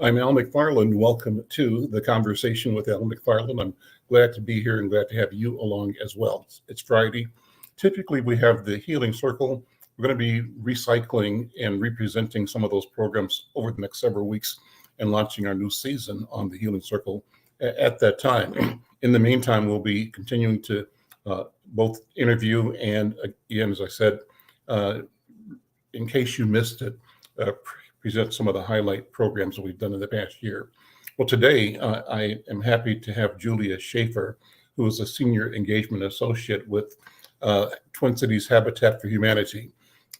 I'm Al McFarlane. Welcome to the Conversation with Al McFarlane. I'm glad to be here and glad to have you along as well. It's Friday. Typically, we have the Healing Circle. We're going to be recycling and representing some of those programs over the next several weeks and launching our new season on the Healing Circle at that time. In the meantime, we'll be continuing to both interview and, again, as I said, in case you missed it, present some of the highlight programs that we've done in the past year. Well, today I am happy to have Julia Schafer, who is a Senior Engagement Associate with Twin Cities Habitat for Humanity.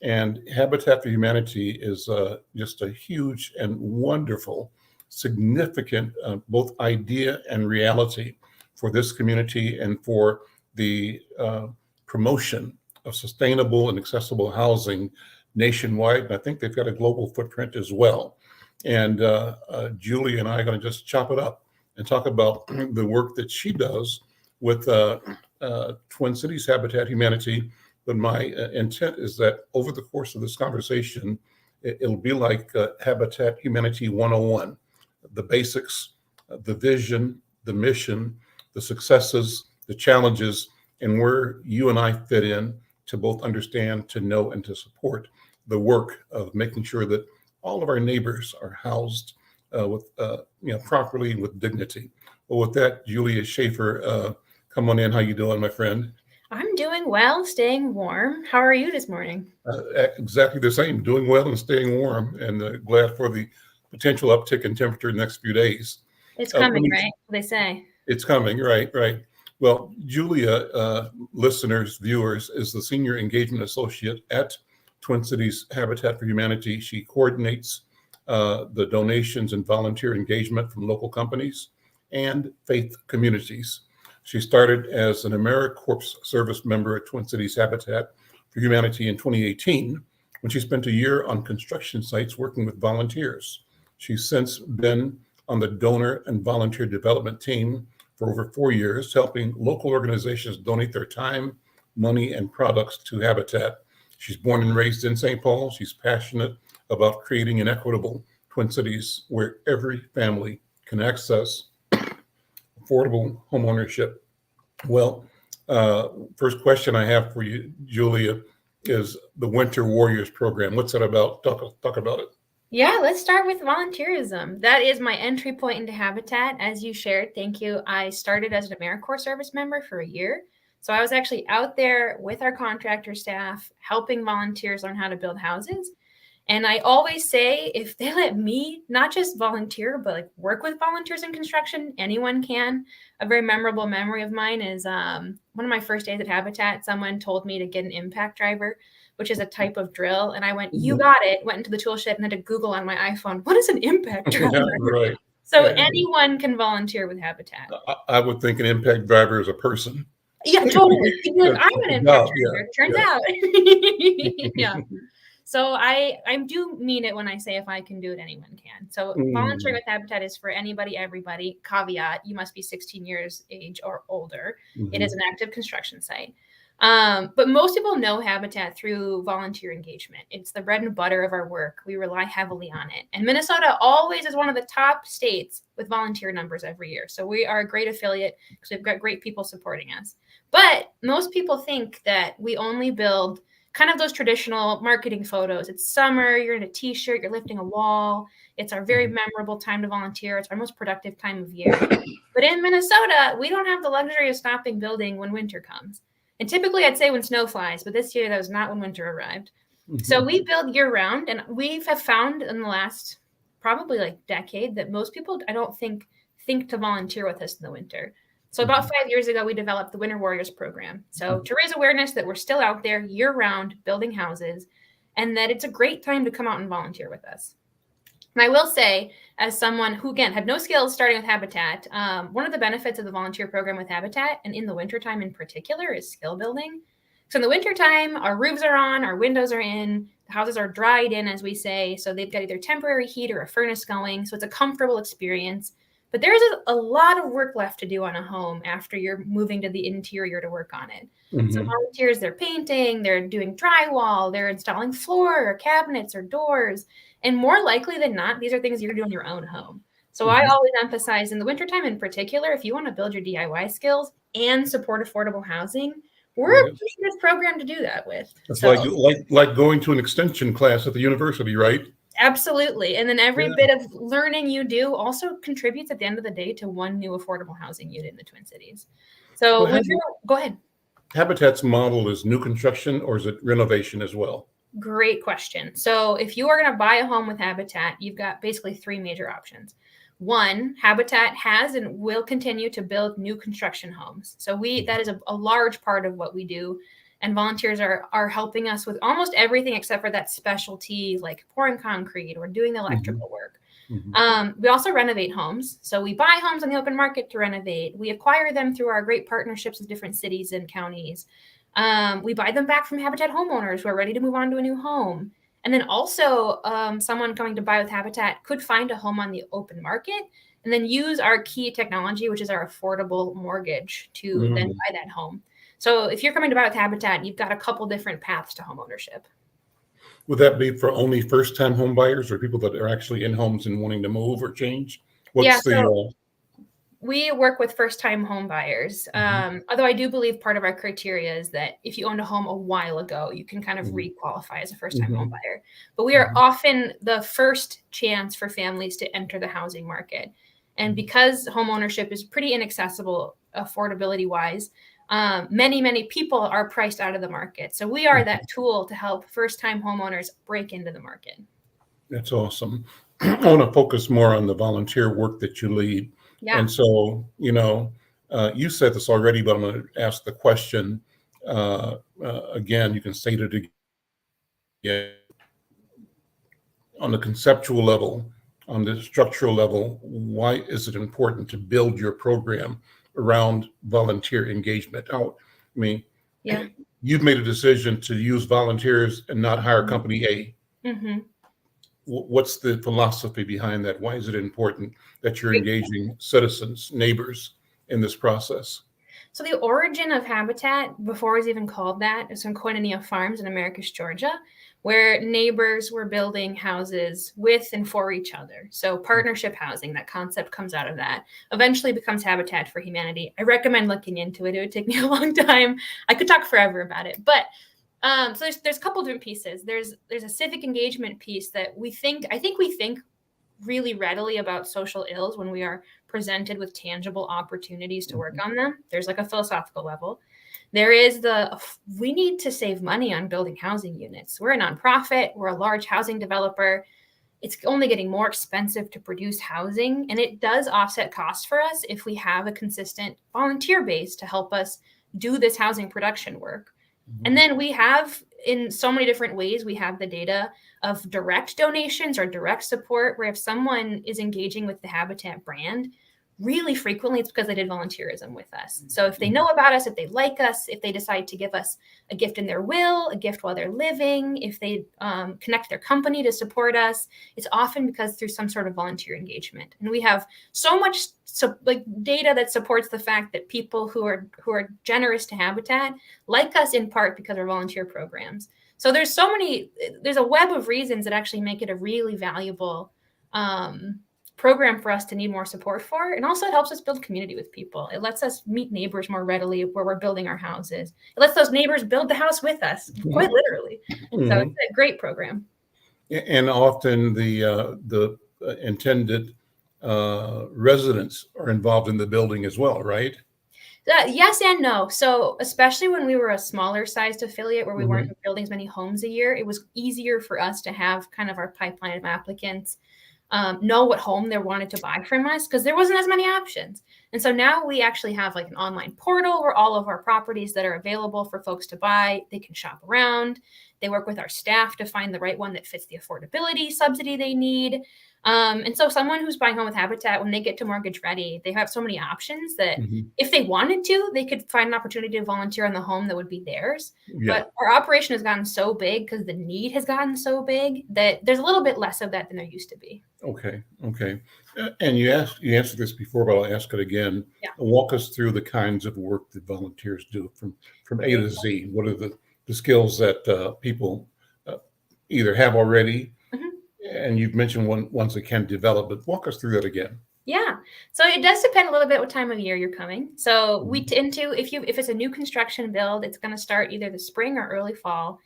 And Habitat for Humanity is just a huge and wonderful, significant both idea and reality for this community and for the promotion of sustainable and accessible housing nationwide. And I think they've got a global footprint as well. And Julie and I are going to just chop it up and talk about the work that she does with Twin Cities Habitat Humanity. But my intent is that over the course of this conversation, it'll be like Habitat Humanity 101, the basics, the vision, the mission, the successes, the challenges, and where you and I fit in to both understand, to know, and to support the work of making sure that all of our neighbors are housed with properly with dignity. Well, with that, Julia Schafer, come on in. How you doing, my friend? I'm doing well, staying warm. How are you this morning? Exactly the same, doing well and staying warm, and glad for the potential uptick in temperature in the next few days. It's coming, right? They say. It's coming, right. Well, Julia, listeners, viewers, is the Senior Engagement Associate at Twin Cities Habitat for Humanity. She coordinates the donations and volunteer engagement from local companies and faith communities. She started as an AmeriCorps service member at Twin Cities Habitat for Humanity in 2018, when she spent a year on construction sites working with volunteers. She's since been on the donor and volunteer development team for over 4 years, helping local organizations donate their time, money, and products to Habitat. She's born and raised in St. Paul. She's passionate about creating an equitable Twin Cities where every family can access affordable homeownership. Well, first question I have for you, Julia, is the Winter Warriors program. What's that about? Talk about it. Yeah, let's start with volunteerism. That is my entry point into Habitat, as you shared. Thank you. I started as an AmeriCorps service member for a year. So I was actually out there with our contractor staff, helping volunteers learn how to build houses. And I always say, if they let me not just volunteer, but like work with volunteers in construction, anyone can. A very memorable memory of mine is one of my first days at Habitat, someone told me to get an impact driver, which is a type of drill. And I went, you got it, went into the tool shed and had to Google on my iPhone, what is an impact driver? Right. So anyone can volunteer with Habitat. I would think an impact driver is a person. Yeah, totally. Like, I'm an impact driver. Turns out. Yeah. So I do mean it when I say if I can do it, anyone can. So volunteering with Habitat is for anybody, everybody. Caveat, you must be 16 years age or older. It is an active construction site. But most people know Habitat through volunteer engagement. It's the bread and butter of our work. We rely heavily on it. And Minnesota always is one of the top states with volunteer numbers every year. So we are a great affiliate because we've got great people supporting us. But most people think that we only build kind of those traditional marketing photos. It's summer, you're in a t-shirt, you're lifting a wall. It's our very memorable time to volunteer. It's our most productive time of year. But in Minnesota, we don't have the luxury of stopping building when winter comes. And typically I'd say when snow flies, but this year that was not when winter arrived. So we build year round, and we have found in the last probably like decade that most people, I don't think to volunteer with us in the winter. So about 5 years ago, we developed the Winter Warriors program. So to raise awareness that we're still out there year round building houses, and that it's a great time to come out and volunteer with us. And I will say, as someone who, again, had no skills starting with Habitat, one of the benefits of the volunteer program with Habitat, and in the wintertime in particular, is skill building. So in the wintertime, our roofs are on, our windows are in, the houses are dried in, as we say. So they've got either temporary heat or a furnace going. So it's a comfortable experience. But there's a lot of work left to do on a home after you're moving to the interior to work on it. So volunteers, they're painting, they're doing drywall, they're installing floor or cabinets or doors. And more likely than not, these are things you're doing in your own home. So I always emphasize in the wintertime in particular, if you want to build your DIY skills and support affordable housing, we're a pretty good program to do that with. It's like going to an extension class at the university, right? Absolutely. And then every bit of learning you do also contributes at the end of the day to one new affordable housing unit in the Twin Cities. So go ahead. Habitat's model is new construction, or is it renovation as well? Great question. So if you are going to buy a home with Habitat, you've got basically three major options. One, Habitat has and will continue to build new construction homes. So that is a large part of what we do. And volunteers are helping us with almost everything except for that specialty, like pouring concrete or doing the electrical work. We also renovate homes. So we buy homes on the open market to renovate. We acquire them through our great partnerships with different cities and counties. We buy them back from Habitat homeowners who are ready to move on to a new home. And then also someone coming to buy with Habitat could find a home on the open market and then use our key technology, which is our affordable mortgage, to then buy that home. So if you're coming to buy with Habitat, you've got a couple different paths to home ownership. Would that be for only first-time home buyers or people that are actually in homes and wanting to move or change? We work with first-time home buyers. Although I do believe part of our criteria is that if you owned a home a while ago, you can kind of re-qualify as a first-time home buyer. But we are often the first chance for families to enter the housing market. And because home ownership is pretty inaccessible affordability-wise, many people are priced out of the market. So we are that tool to help first-time homeowners break into the market. That's awesome. I want to focus more on the volunteer work that you lead. Yeah. And so, you said this already, but I'm going to ask the question again. You can state it again. On the conceptual level, on the structural level, why is it important to build your program around volunteer engagement? You've made a decision to use volunteers and not hire company A. What's the philosophy behind that? Why is it important that you're engaging citizens, neighbors in this process? So the origin of Habitat, before it was even called that, is from Koinonia Farms in Americus, Georgia, where neighbors were building houses with and for each other. So partnership housing, that concept comes out of that, eventually becomes Habitat for Humanity. I recommend looking into it. It would take me a long time. I could talk forever about it, but so there's a couple different pieces. There's a civic engagement piece that we think really readily about social ills when we are presented with tangible opportunities to work on them. There's like a philosophical level. There is we need to save money on building housing units. We're a nonprofit. We're a large housing developer. It's only getting more expensive to produce housing, and it does offset costs for us if we have a consistent volunteer base to help us do this housing production work. And then we have, in so many different ways, we have the data of direct donations or direct support, where if someone is engaging with the Habitat brand, really frequently it's because they did volunteerism with us. So if they know about us, if they like us, if they decide to give us a gift in their will, a gift while they're living, if they connect their company to support us, it's often because through some sort of volunteer engagement. And we have so much data that supports the fact that people who are generous to Habitat like us in part because of our volunteer programs. So there's a web of reasons that actually make it a really valuable program for us to need more support for. And also it helps us build community with people. It lets us meet neighbors more readily where we're building our houses. It lets those neighbors build the house with us, quite literally. So it's a great program. And often the intended residents are involved in the building as well, right? Yes and no. So especially when we were a smaller sized affiliate where we weren't building as many homes a year, it was easier for us to have kind of our pipeline of applicants know what home they wanted to buy from us because there wasn't as many options. And so now we actually have like an online portal where all of our properties that are available for folks to buy, they can shop around. They work with our staff to find the right one that fits the affordability subsidy they need. And so someone who's buying home with Habitat, when they get to mortgage ready, they have so many options that if they wanted to, they could find an opportunity to volunteer on the home that would be theirs. Yeah. But our operation has gotten so big because the need has gotten so big that there's a little bit less of that than there used to be. Okay. And you answered this before, but I'll ask it again. Yeah. Walk us through the kinds of work that volunteers do from A to Z. What are the skills that people either have already, and you've mentioned ones that can develop, but walk us through that again. Yeah. So it does depend a little bit what time of year you're coming. So we tend to, if it's a new construction build, it's going to start either the spring or early fall.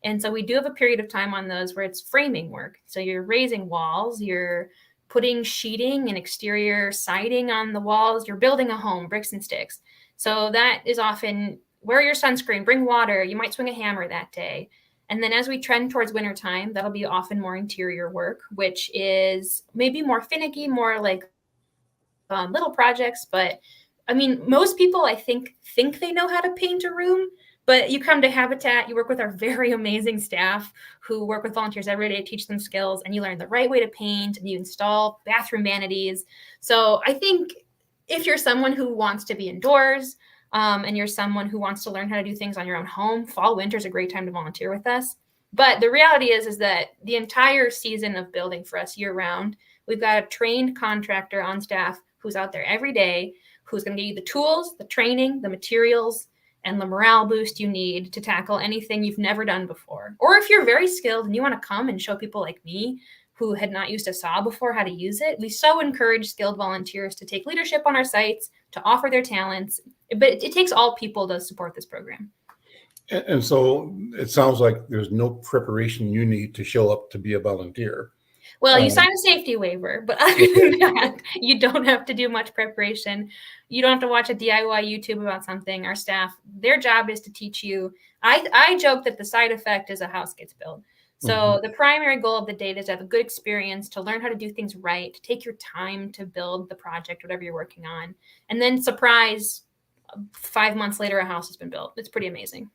And so we do have a period of time on those where it's framing work. So you're raising walls, you're putting sheeting and exterior siding on the walls, you're building a home, bricks and sticks. So that is often wear your sunscreen, bring water, you might swing a hammer that day. And then as we trend towards wintertime, that'll be often more interior work, which is maybe more finicky, more like little projects. But I mean, most people, I think they know how to paint a room. But you come to Habitat, you work with our very amazing staff who work with volunteers every day to teach them skills, and you learn the right way to paint, and you install bathroom vanities. So I think if you're someone who wants to be indoors, and you're someone who wants to learn how to do things on your own home, fall, winter is a great time to volunteer with us. But the reality is that the entire season of building for us year round, we've got a trained contractor on staff who's out there every day, who's going to give you the tools, the training, the materials, and the morale boost you need to tackle anything you've never done before. Or if you're very skilled and you want to come and show people like me who had not used a saw before how to use it, we so encourage skilled volunteers to take leadership on our sites, to offer their talents. But it takes all people to support this program. And so it sounds like there's no preparation you need to show up to be a volunteer. Well, you sign a safety waiver, but other than that, you don't have to do much preparation. You don't have to watch a DIY YouTube about something. Our staff, their job is to teach you. I joke that the side effect is a house gets built. So the primary goal of the day is to have a good experience, to learn how to do things right, to take your time to build the project, whatever you're working on. And then surprise, 5 months later, a house has been built. It's pretty amazing.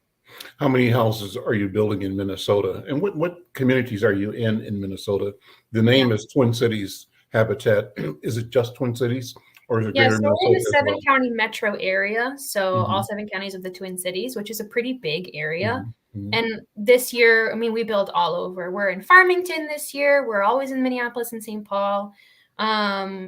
How many houses are you building in Minnesota? And what communities are you in Minnesota? The name is Twin Cities Habitat. Is it just Twin Cities? Or is it greater Minnesota? So we're in the 7-county metro area. So all 7 counties of the Twin Cities, which is a pretty big area. And this year, I mean, we build all over. We're in Farmington this year. We're always in Minneapolis and St. Paul.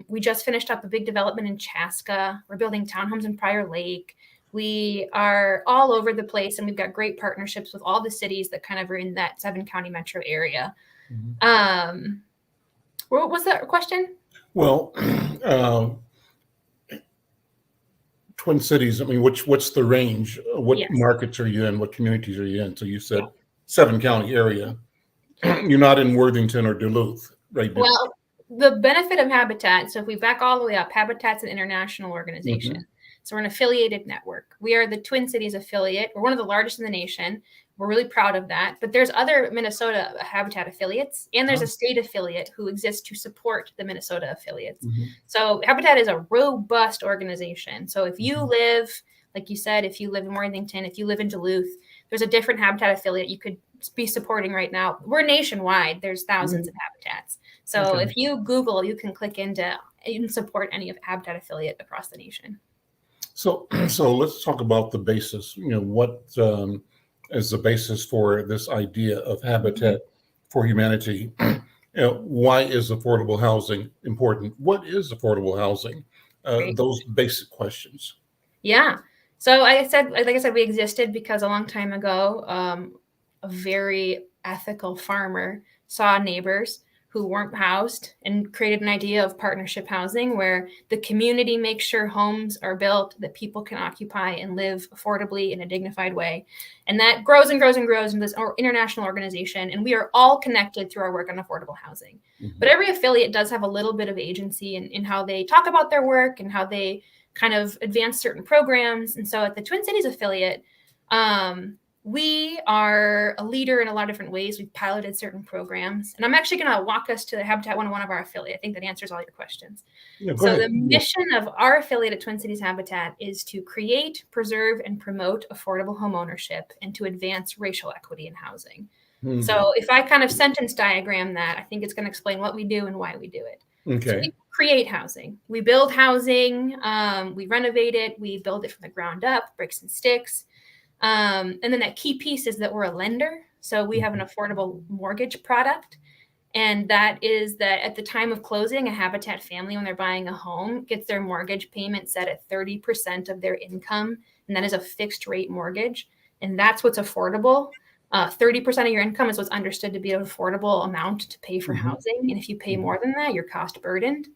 We just finished up a big development in Chaska. We're building townhomes in Prior Lake. We are all over the place, and we've got great partnerships with all the cities that kind of are in that 7-county metro area. What was that question? Well, Twin Cities, I mean, what's the range? What markets are you in? What communities are you in? So you said 7-county area. You're not in Worthington or Duluth, right? Well, the benefit of Habitat, so if we back all the way up, Habitat's an international organization. So we're an affiliated network. We are the Twin Cities affiliate. We're one of the largest in the nation. We're really proud of that. But there's other Minnesota Habitat affiliates, and there's a state affiliate who exists to support the Minnesota affiliates. So Habitat is a robust organization. So if you live, like you said, if you live in Worthington, if you live in Duluth, there's a different Habitat affiliate you could be supporting right now. We're nationwide. There's thousands of Habitats. So if you Google, you can click into and support any of Habitat affiliate across the nation. So let's talk about the basis. You know, what is the basis for this idea of Habitat for Humanity? You know, why is affordable housing important? What is affordable housing? Those basic questions. Yeah. So like I said, we existed because a long time ago, a very ethical farmer saw neighbors who weren't housed and created an idea of partnership housing where the community makes sure homes are built that people can occupy and live affordably in a dignified way. And that grows and grows and grows in this international organization. And we are all connected through our work on affordable housing. But every affiliate does have a little bit of agency in how they talk about their work and how they kind of advance certain programs. And so at the Twin Cities affiliate, we are a leader in a lot of different ways. We've piloted certain programs, and I'm actually going to walk us to the Habitat 101 of our affiliate. I think that answers all your questions. So the mission of our affiliate at Twin Cities Habitat is to create, preserve, and promote affordable home ownership and to advance racial equity in housing. Mm-hmm. So if I kind of sentence diagram that, I think it's going to explain what we do and why we do it. Okay. So we create housing. We build housing. We renovate it. We build it from the ground up, bricks and sticks. And then that key piece is that we're a lender. So we have an affordable mortgage product. And that is that at the time of closing, a Habitat family, when they're buying a home, gets their mortgage payment set at 30% of their income. And that is a fixed rate mortgage. And that's what's affordable. 30% of your income is what's understood to be an affordable amount to pay for housing. And if you pay more than that, you're cost burdened.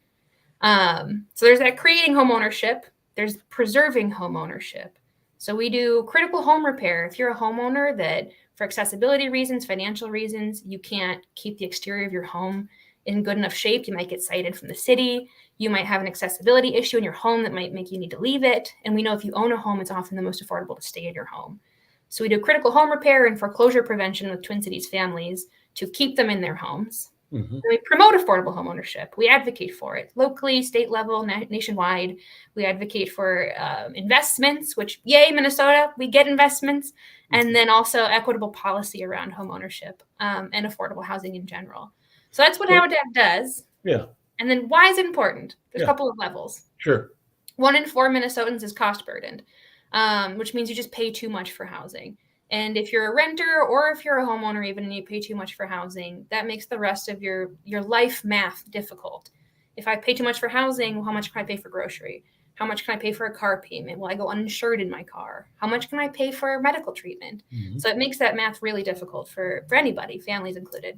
So there's that creating home ownership. There's preserving home ownership. So we do critical home repair. If you're a homeowner that for accessibility reasons, financial reasons, you can't keep the exterior of your home in good enough shape, you might get cited from the city. You might have an accessibility issue in your home that might make you need to leave it. And we know if you own a home, it's often the most affordable to stay in your home. So we do critical home repair and foreclosure prevention with Twin Cities families to keep them in their homes. Mm-hmm. We promote affordable home ownership. We advocate for it locally, state level, nationwide. We advocate for investments, which, yay, Minnesota, we get investments. And then also equitable policy around home ownership and affordable housing in general. So that's what Habitat does. Yeah. And then why is it important? There's a couple of levels. Sure. 1 in 4 Minnesotans is cost burdened, which means you just pay too much for housing. And if you're a renter or if you're a homeowner, even and you pay too much for housing, that makes the rest of your life math difficult. If I pay too much for housing, how much can I pay for grocery? How much can I pay for a car payment? Will I go uninsured in my car? How much can I pay for medical treatment? Mm-hmm. So it makes that math really difficult for anybody, families included.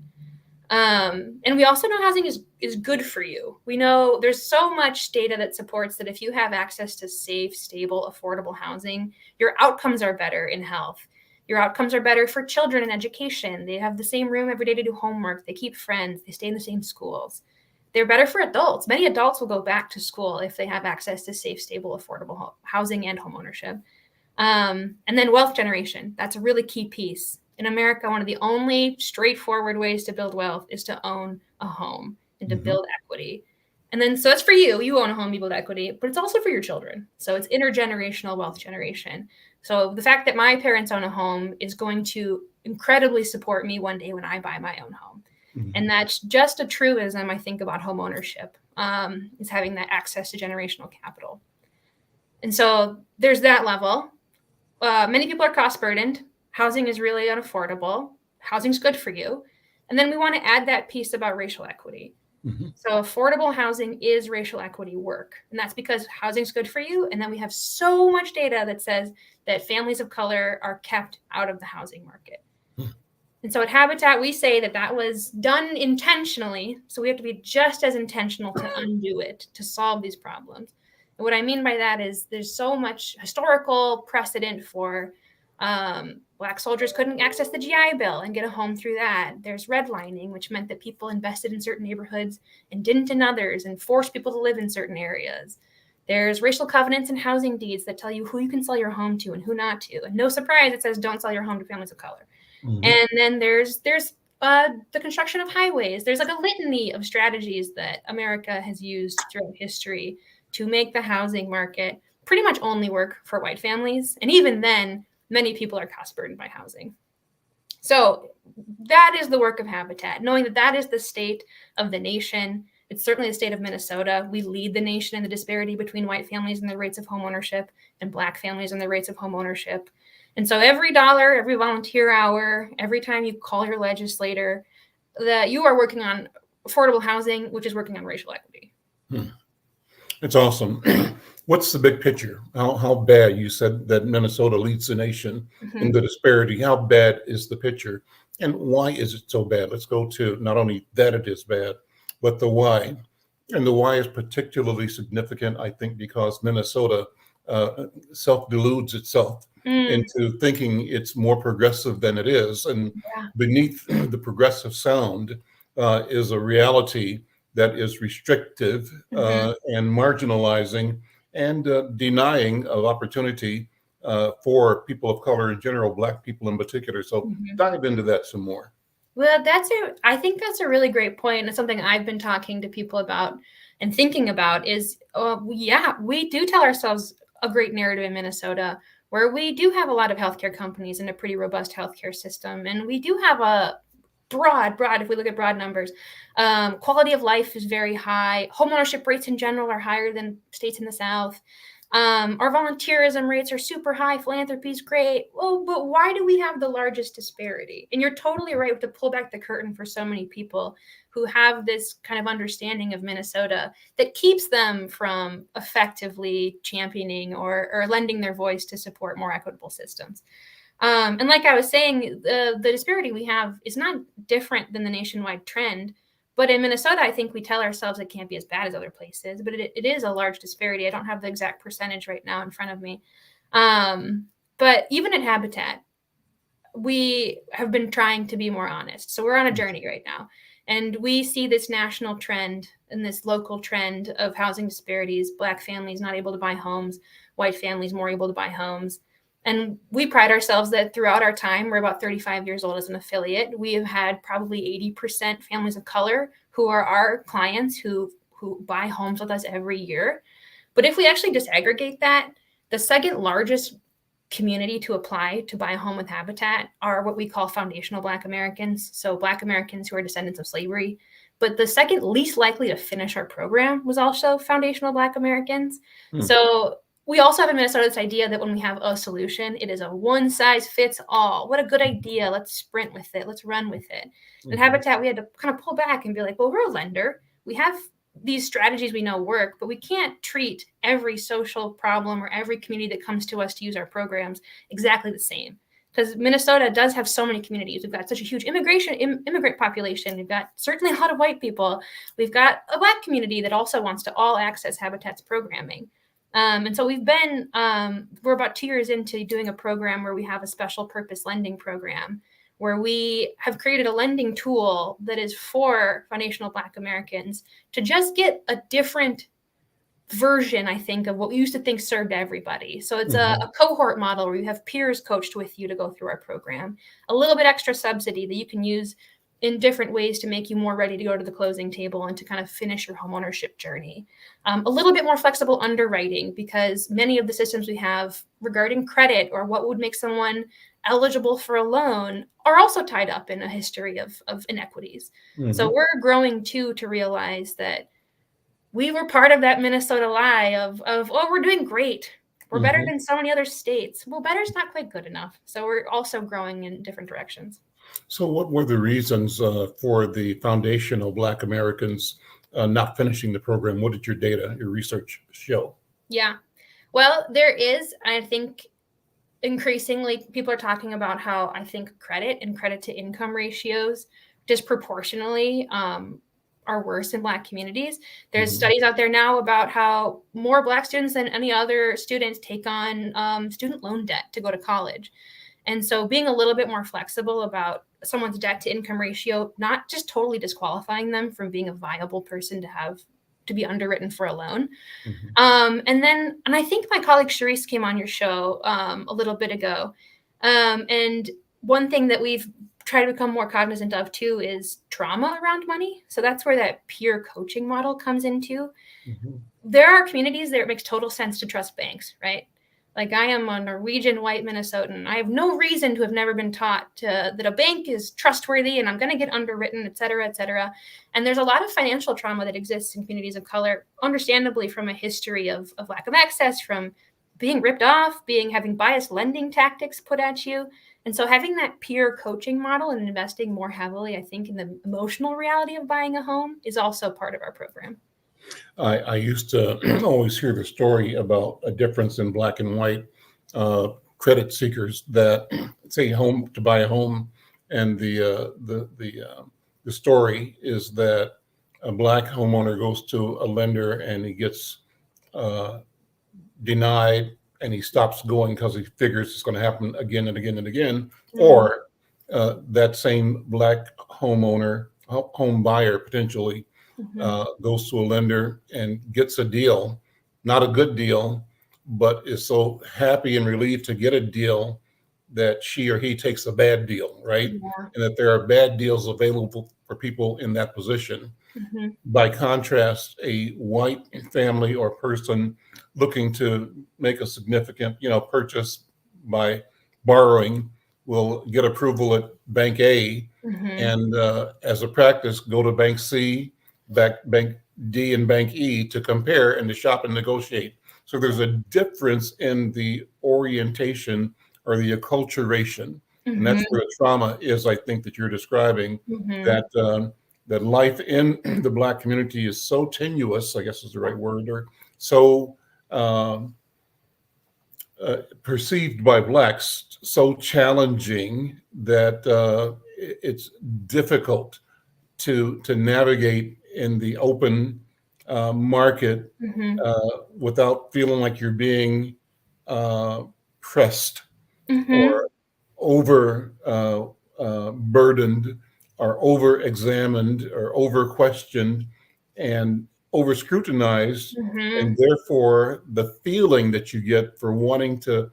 And we also know housing is good for you. We know there's so much data that supports that if you have access to safe, stable, affordable housing, your outcomes are better in health. Your outcomes are better for children in education. They have the same room every day to do homework. They keep friends. They stay in the same schools. They're better for adults. Many adults will go back to school if they have access to safe, stable, affordable housing and homeownership. And then wealth generation. That's a really key piece. In America, one of the only straightforward ways to build wealth is to own a home and to build equity. And then, so it's for you. You own a home, you build equity, but it's also for your children. So it's intergenerational wealth generation. So the fact that my parents own a home is going to incredibly support me one day when I buy my own home. Mm-hmm. And that's just a truism I think about home ownership, is having that access to generational capital. And so there's that level. Many people are cost burdened. Housing is really unaffordable. Housing's good for you. And then we want to add that piece about racial equity. Mm-hmm. So affordable housing is racial equity work. And that's because housing's good for you. And then we have so much data that says that families of color are kept out of the housing market. Mm-hmm. And so at Habitat, we say that was done intentionally. So we have to be just as intentional to undo it, to solve these problems. And what I mean by that is there's so much historical precedent for Black soldiers couldn't access the GI Bill and get a home through that. There's redlining, which meant that people invested in certain neighborhoods and didn't in others and forced people to live in certain areas. There's racial covenants and housing deeds that tell you who you can sell your home to and who not to. And no surprise, it says don't sell your home to families of color. Mm-hmm. And then there's the construction of highways. There's like a litany of strategies that America has used throughout history to make the housing market pretty much only work for white families. And even then, many people are cost burdened by housing. So that is the work of Habitat, knowing that is the state of the nation. It's certainly the state of Minnesota. We lead the nation in the disparity between white families and their rates of home ownership and Black families and their rates of home ownership. And so every dollar, every volunteer hour, every time you call your legislator, that you are working on affordable housing, which is working on racial equity. It's awesome. What's the big picture? How bad? You said that Minnesota leads the nation in the disparity. How bad is the picture? And why is it so bad? Let's go to not only that it is bad, but the why. And the why is particularly significant, I think, because Minnesota self-deludes itself into thinking it's more progressive than it is. And beneath the progressive sound is a reality that is restrictive and marginalizing and denying of opportunity for people of color in general, Black people in particular. So dive into that some more. Well, I think that's a really great point. And it's something I've been talking to people about and thinking about is, we do tell ourselves a great narrative in Minnesota. where we do have a lot of healthcare companies and a pretty robust healthcare system. And we do have a broad, if we look at broad numbers, quality of life is very high. Homeownership rates in general are higher than states in the South. Our volunteerism rates are super high. Philanthropy is great. Well, but why do we have the largest disparity? And you're totally right to pull back the curtain for so many people who have this kind of understanding of Minnesota that keeps them from effectively championing or lending their voice to support more equitable systems. And like I was saying, the disparity we have is not different than the nationwide trend. But in Minnesota, I think we tell ourselves it can't be as bad as other places, but it is a large disparity. I don't have the exact percentage right now in front of me. But even at Habitat, we have been trying to be more honest. So we're on a journey right now. And we see this national trend and this local trend of housing disparities, Black families not able to buy homes, white families more able to buy homes. And we pride ourselves that throughout our time, we're about 35 years old as an affiliate, we have had probably 80% families of color who are our clients who buy homes with us every year. But if we actually disaggregate that, the second largest community to apply to buy a home with Habitat are what we call foundational Black Americans. So Black Americans who are descendants of slavery. But the second least likely to finish our program was also foundational Black Americans. So we also have in Minnesota this idea that when we have a solution, it is a one size fits all. What a good idea. Let's sprint with it. Let's run with it. In Habitat, we had to kind of pull back and be like, well, we're a lender. We have these strategies we know work, but we can't treat every social problem or every community that comes to us to use our programs exactly the same. Because Minnesota does have so many communities. We've got such a huge immigrant population. We've got certainly a lot of white people. We've got a Black community that also wants to all access Habitat's programming. And so we've been, we're about 2 years into doing a program where we have a special purpose lending program where we have created a lending tool that is for foundational Black Americans to just get a different version, I think, of what we used to think served everybody. So it's a cohort model where you have peers coached with you to go through our program, a little bit extra subsidy that you can use in different ways to make you more ready to go to the closing table and to kind of finish your homeownership journey. A little bit more flexible underwriting because many of the systems we have regarding credit or what would make someone eligible for a loan are also tied up in a history of inequities. So we're growing too to realize that we were part of that Minnesota lie of oh, we're doing great. We're better than so many other states. Well, better is not quite good enough. So we're also growing in different directions. So what were the reasons for the foundational Black Americans not finishing the program? What did your data, your research show? Yeah, well, there is, I think, increasingly people are talking about how I think credit and credit to income ratios disproportionately are worse in Black communities. There's studies out there now about how more Black students than any other students take on student loan debt to go to college. And so being a little bit more flexible about someone's debt to income ratio, not just totally disqualifying them from being a viable person to be underwritten for a loan. And I think my colleague Charisse came on your show a little bit ago. And one thing that we've tried to become more cognizant of too is trauma around money. So that's where that peer coaching model comes into. There are communities that it makes total sense to trust banks, right? Like I am a Norwegian white Minnesotan. I have no reason to have never been taught that a bank is trustworthy and I'm going to get underwritten, et cetera, et cetera. And there's a lot of financial trauma that exists in communities of color, understandably from a history of lack of access, from being ripped off, having biased lending tactics put at you. And so having that peer coaching model and investing more heavily, I think, in the emotional reality of buying a home is also part of our program. I used to always hear the story about a difference in Black and white credit seekers that say home to buy a home, and the story is that a Black homeowner goes to a lender and he gets denied and he stops going because he figures it's going to happen again and again and again, or that same Black homeowner, home buyer potentially, goes to a lender and gets a deal, not a good deal, but is so happy and relieved to get a deal that she or he takes a bad deal, right? And that there are bad deals available for people in that position. By contrast, a white family or person looking to make a significant, purchase, by borrowing will get approval at Bank A, and as a practice, go to Bank C, Bank D, and Bank E to compare and to shop and negotiate. So there's a difference in the orientation or the acculturation, and that's where the trauma is, I think, that you're describing, that life in the Black community is so tenuous, I guess is the right word, or so perceived by Blacks, so challenging that it's difficult to navigate in the open market without feeling like you're being pressed or over burdened or over examined or over questioned and over scrutinized. And therefore, the feeling that you get for wanting to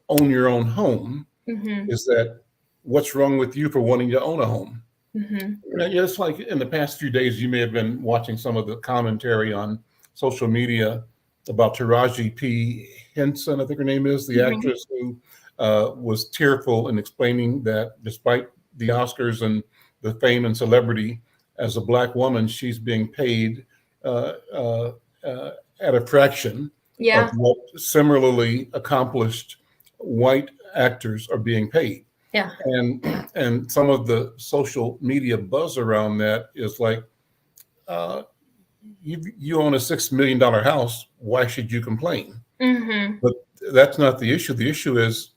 own your own home is that what's wrong with you for wanting to own a home? It's like in the past few days, you may have been watching some of the commentary on social media about Taraji P. Henson, I think her name is, the actress who was tearful in explaining that despite the Oscars and the fame and celebrity, as a Black woman, she's being paid at a fraction of what similarly accomplished white actors are being paid. And some of the social media buzz around that is like, you own a $6 million house. Why should you complain? But that's not the issue. The issue is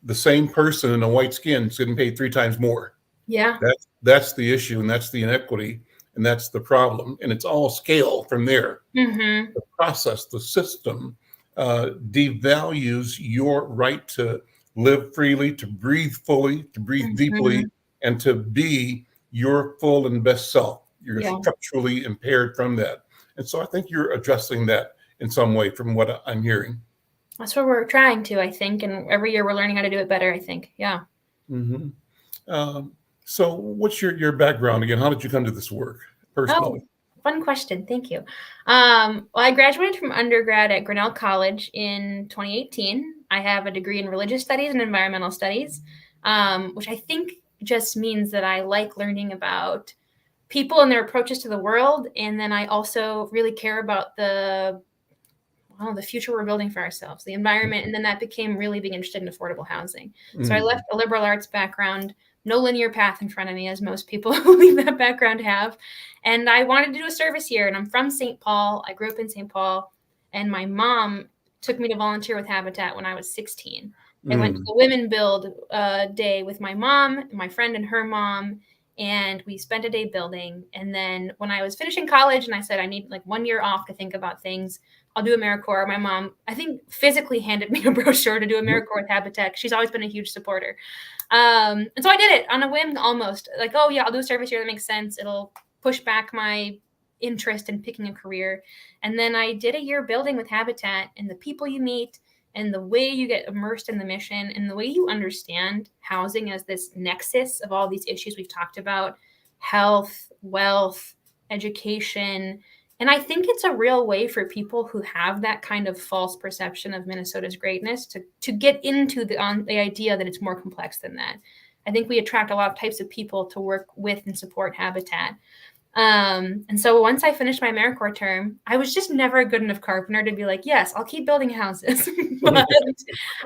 the same person in a white skin is getting paid 3 times more. That's the issue, and that's the inequity, and that's the problem. And it's all scale from there. The process, the system devalues your right to live freely, to breathe fully, to breathe deeply, and to be your full and best self. You're structurally impaired from that. And so I think you're addressing that in some way from what I'm hearing. That's what we're trying to, I think. And every year we're learning how to do it better, I think. So what's your background again? How did you come to this work personally? Oh, fun question. Thank you. Well, I graduated from undergrad at Grinnell College in 2018. I have a degree in religious studies and environmental studies, which I think just means that I like learning about people and their approaches to the world. And then I also really care about the future we're building for ourselves, the environment. And then that became really being interested in affordable housing. So I left a liberal arts background, no linear path in front of me, as most people who leave that background have. And I wanted to do a service here. And I'm from St. Paul. I grew up in St. Paul. And my mom took me to volunteer with Habitat when I was 16. I went to the Women Build Day with my mom, my friend and her mom. And we spent a day building. And then when I was finishing college and I said, I need like 1 year off to think about things, I'll do AmeriCorps. My mom, I think, physically handed me a brochure to do AmeriCorps with Habitat. She's always been a huge supporter. And so I did it on a whim almost. Like, oh, yeah, I'll do a service here. That makes sense. It'll push back my interest in picking a career. And then I did a year building with Habitat, and the people you meet and the way you get immersed in the mission and the way you understand housing as this nexus of all these issues we've talked about, health, wealth, education. And I think it's a real way for people who have that kind of false perception of Minnesota's greatness to get into the idea that it's more complex than that. I think we attract a lot of types of people to work with and support Habitat. And so once I finished my AmeriCorps term, I was just never a good enough carpenter to be like, yes, I'll keep building houses. But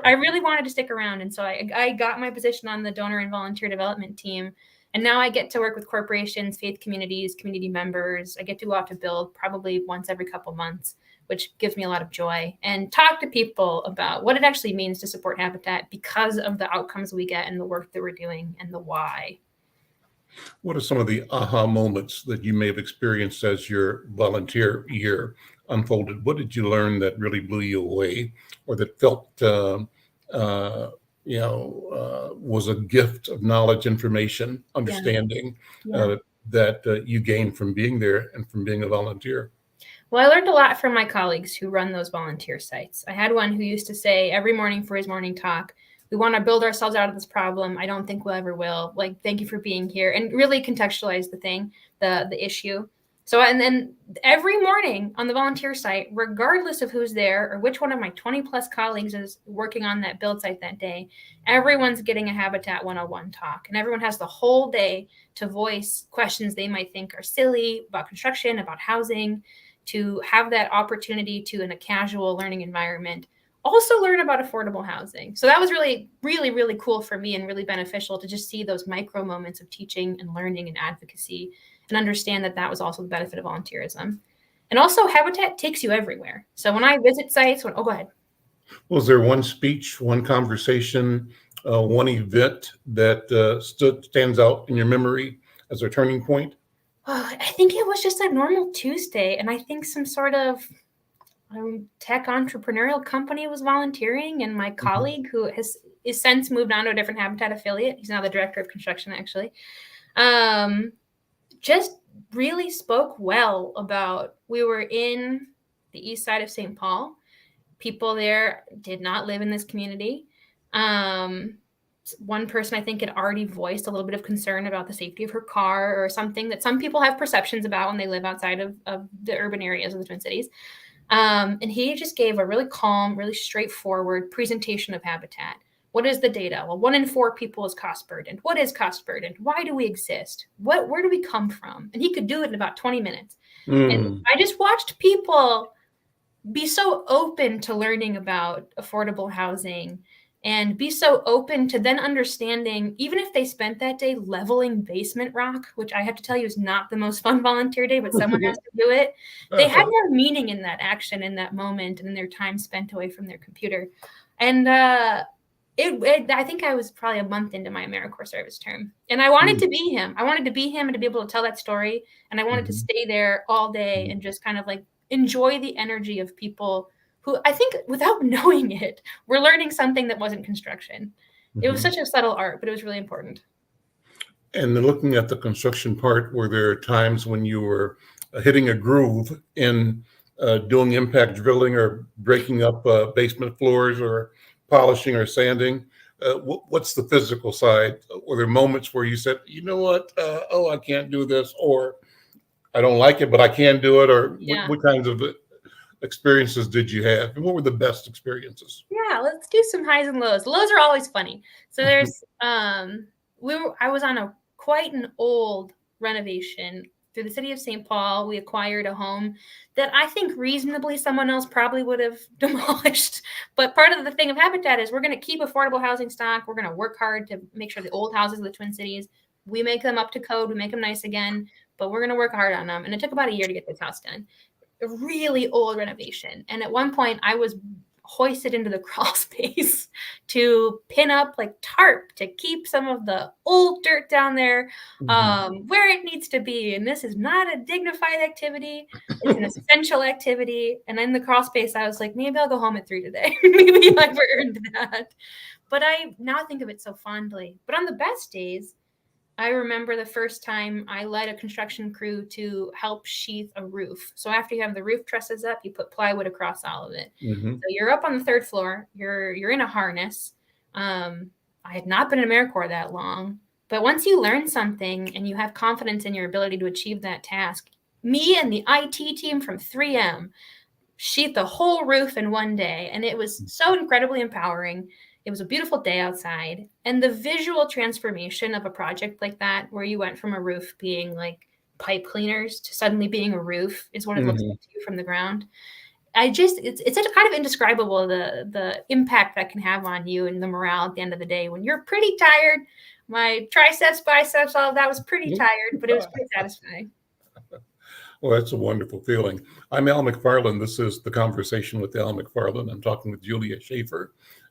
I really wanted to stick around. And so I got my position on the donor and volunteer development team. And now I get to work with corporations, faith communities, community members. I get to go out to build probably once every couple months, which gives me a lot of joy, and talk to people about what it actually means to support Habitat because of the outcomes we get and the work that we're doing and the why. What are some of the aha moments that you may have experienced as your volunteer year unfolded? What did you learn that really blew you away, or that felt was a gift of knowledge, information, understanding that you gained from being there and from being a volunteer? Well, I learned a lot from my colleagues who run those volunteer sites. I had one who used to say every morning for his morning talk, we want to build ourselves out of this problem. I don't think we'll ever will. Like, thank you for being here, and really contextualize the issue. So, and then every morning on the volunteer site, regardless of who's there or which one of my 20 plus colleagues is working on that build site that day, everyone's getting a Habitat 101 talk, and everyone has the whole day to voice questions they might think are silly about construction, about housing, to have that opportunity to, in a casual learning environment, also learn about affordable housing. So that was really, really, really cool for me and really beneficial to just see those micro moments of teaching and learning and advocacy, and understand that that was also the benefit of volunteerism. And also Habitat takes you everywhere. So when I visit sites, go ahead. Was there one speech, one conversation, one event that stands out in your memory as a turning point? I think it was just a normal Tuesday. And I think some sort of tech entrepreneurial company was volunteering, and my colleague, who is since moved on to a different Habitat affiliate, he's now the director of construction actually, just really spoke well about, we were in the east side of St. Paul. People there did not live in this community. One person I think had already voiced a little bit of concern about the safety of her car, or something that some people have perceptions about when they live outside of the urban areas of the Twin Cities. And he just gave a really calm, really straightforward presentation of Habitat. What is the data? Well, 1 in 4 people is cost burdened. What is cost burdened? Why do we exist? Where do we come from? And he could do it in about 20 minutes. And I just watched people be so open to learning about affordable housing, and be so open to then understanding, even if they spent that day leveling basement rock, which I have to tell you is not the most fun volunteer day, but someone has to do it. They had more meaning in that action, in that moment, and in their time spent away from their computer. And I think I was probably a month into my AmeriCorps service term, and I wanted to be him. I wanted to be him and to be able to tell that story. And I wanted to stay there all day and just kind of like enjoy the energy of people who, I think without knowing it, were learning something that wasn't construction. It was such a subtle art, but it was really important. And then looking at the construction part, were there times when you were hitting a groove in doing impact drilling or breaking up basement floors or polishing or sanding? What's the physical side? Were there moments where you said, you know what, I can't do this, or I don't like it, but I can do it? Or what kinds of experiences did you have, and what were the best experiences? Yeah, let's do some highs and lows. The lows are always funny. So there's I was on quite an old renovation through the city of St. Paul. We acquired a home that I think reasonably someone else probably would have demolished. But part of the thing of Habitat is we're going to keep affordable housing stock. We're going to work hard to make sure the old houses of the Twin Cities, we make them up to code, we make them nice again, but we're going to work hard on them. And it took about a year to get this house done. A really old renovation. And at one point I was hoisted into the crawl space to pin up like tarp to keep some of the old dirt down there where it needs to be. And this is not a dignified activity. It's an essential activity. And in the crawl space, I was like, maybe I'll go home at 3 today. Maybe I've earned that. But I now think of it so fondly. But on the best days, I remember the first time I led a construction crew to help sheath a roof. So after you have the roof trusses up, you put plywood across all of it. So you're up on the 3rd floor. You're in a harness. I had not been in AmeriCorps that long, but once you learn something and you have confidence in your ability to achieve that task, me and the IT team from 3M sheathed the whole roof in one day, and it was so incredibly empowering. It was a beautiful day outside, and the visual transformation of a project like that, where you went from a roof being like pipe cleaners to suddenly being a roof, is what it looks like to you from the ground. It's such a kind of indescribable, the impact that can have on you and the morale at the end of the day when you're pretty tired. My triceps, biceps, all of that was pretty tired, but it was quite satisfying. Well, that's a wonderful feeling. I'm Al McFarlane. This is the Conversation with Al McFarlane. I'm talking with Julia Schafer.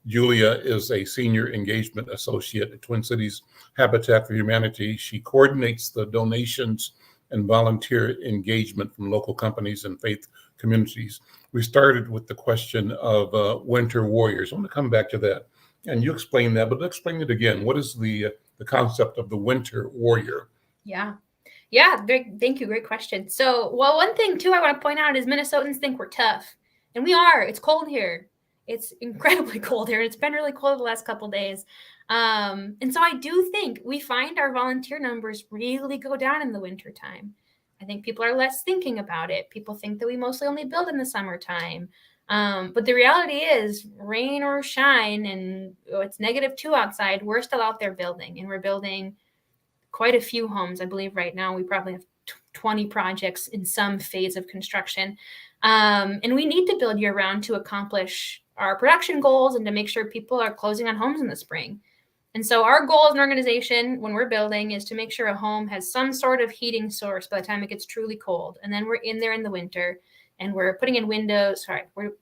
Julia is a senior engagement associate at Twin Cities Habitat for Humanity. She coordinates the donations and volunteer engagement from local companies and faith communities. We started with the question of winter warriors. I want to come back to that. And you explained that, but explain it again. What is the concept of the winter warrior? Yeah, thank you. Great question. So, well, one thing too I want to point out is Minnesotans think we're tough, and we are. It's cold here. It's incredibly cold here. It's been really cold the last couple of days. And so I do think we find our volunteer numbers really go down in the wintertime. I think people are less thinking about it. People think that we mostly only build in the summertime. But the reality is, rain or shine, and it's -2 outside, we're still out there building, and we're building quite a few homes. I believe right now we probably have 20 projects in some phase of construction. And we need to build year round to accomplish our production goals and to make sure people are closing on homes in the spring. And so our goal as an organization when we're building is to make sure a home has some sort of heating source by the time it gets truly cold. And then we're in there in the winter and we're putting in windows.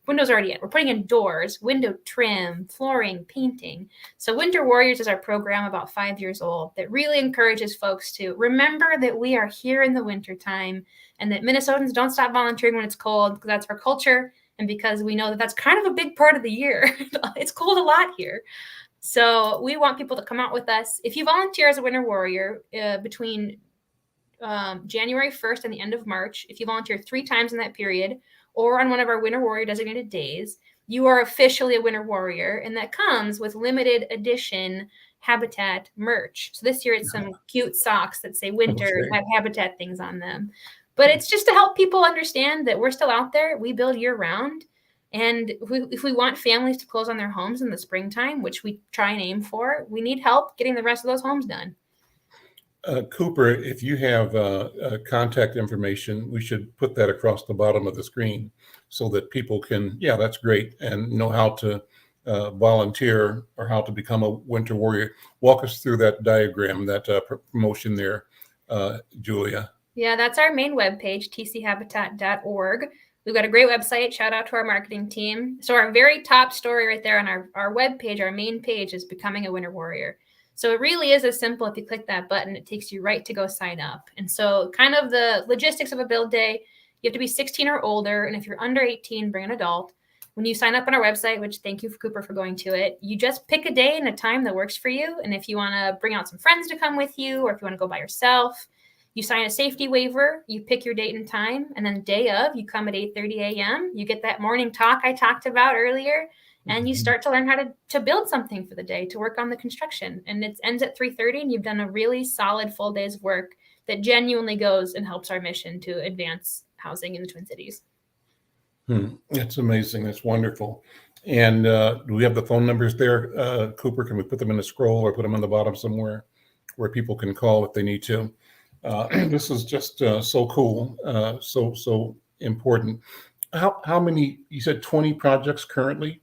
Windows already in. We're putting in doors, window trim, flooring, painting. So Winter Warriors is our program, about 5 years old, that really encourages folks to remember that we are here in the wintertime and that Minnesotans don't stop volunteering when it's cold, because that's our culture. And because we know that that's kind of a big part of the year. It's cold a lot here. So we want people to come out with us. If you volunteer as a Winter Warrior between January 1st and the end of March, if you volunteer 3 times in that period, or on one of our Winter Warrior designated days, you are officially a Winter Warrior, and that comes with limited edition Habitat merch. So this year it's some cute socks that say winter and have Habitat things on them. But it's just to help people understand that we're still out there. We build year round. And if we want families to close on their homes in the springtime, which we try and aim for, we need help getting the rest of those homes done. Cooper, if you have contact information, we should put that across the bottom of the screen so that people can, that's great, and know how to volunteer or how to become a Winter Warrior. Walk us through that diagram, that promotion there, Julia. Yeah, that's our main webpage, tchabitat.org. We've got a great website. Shout out to our marketing team. So our very top story right there on our webpage, our main page, is becoming a Winter Warrior. So it really is as simple. If you click that button, it takes you right to go sign up. And so kind of the logistics of a build day, you have to be 16 or older. And if you're under 18, bring an adult. When you sign up on our website, which thank you, Cooper, for going to it, you just pick a day and a time that works for you. And if you want to bring out some friends to come with you, or if you want to go by yourself, you sign a safety waiver, you pick your date and time, and then the day of, you come at 8:30 a.m., you get that morning talk I talked about earlier, and you start to learn how to build something for the day, to work on the construction. And it ends at 3:30, and you've done a really solid full day's work that genuinely goes and helps our mission to advance housing in the Twin Cities. That's amazing. That's wonderful. And do we have the phone numbers there, Cooper? Can we put them in the scroll or put them on the bottom somewhere where people can call if they need to? This is just so cool, so important. How many? You said 20 projects currently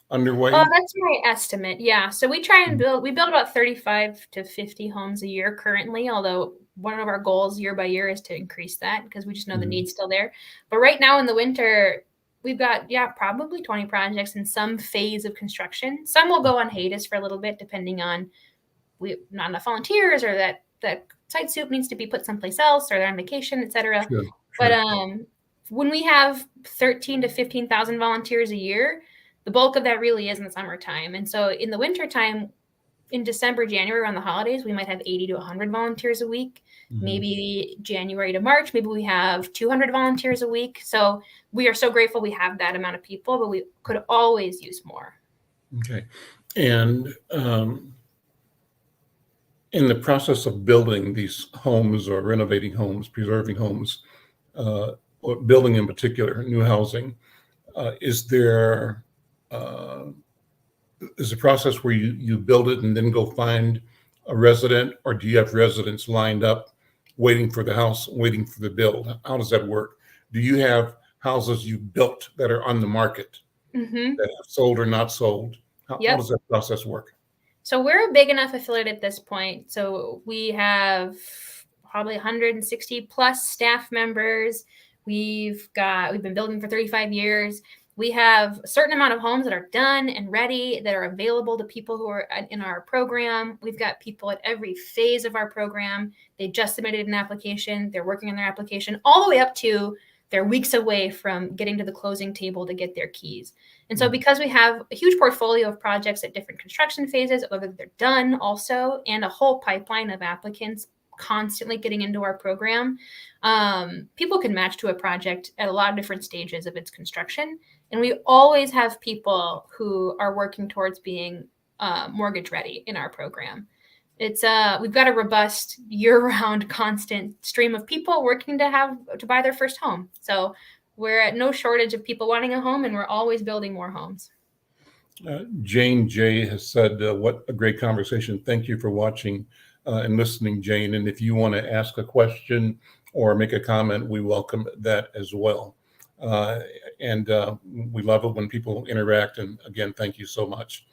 underway? That's my estimate. Yeah. So we try and we build about 35 to 50 homes a year currently, although one of our goals year by year is to increase that because we just know the need's still there. But right now in the winter, we've got, probably 20 projects in some phase of construction. Some will go on hiatus for a little bit, depending on not enough volunteers, or that site soup needs to be put someplace else, or they're on vacation, etc. Sure. But when we have 13 to 15,000 volunteers a year, the bulk of that really is in the summertime. And so in the wintertime, in December, January, around the holidays, we might have 80 to 100 volunteers a week. Maybe January to March, maybe we have 200 volunteers a week. So we are so grateful we have that amount of people, but we could always use more. Okay. And in the process of building these homes or renovating homes, preserving homes, or building in particular, new housing, is there is a process where you build it and then go find a resident, or do you have residents lined up waiting for the house, waiting for the build? How does that work? Do you have houses you built that are on the market that have sold or not sold? How does that process work? So we're a big enough affiliate at this point. So we have probably 160 plus staff members. We've been building for 35 years. We have a certain amount of homes that are done and ready, that are available to people who are in our program. We've got people at every phase of our program. They just submitted an application. They're working on their application all the way up to they're weeks away from getting to the closing table to get their keys. And so because we have a huge portfolio of projects at different construction phases, whether they're done also, and a whole pipeline of applicants constantly getting into our program, people can match to a project at a lot of different stages of its construction. And we always have people who are working towards being mortgage ready in our program. It's we've got a robust year-round constant stream of people working to buy their first home. So we're at no shortage of people wanting a home, and we're always building more homes. Jane J has said, what a great conversation. Thank you for watching and listening, Jane. And if you want to ask a question or make a comment, we welcome that as well. And we love it when people interact. And again, thank you so much.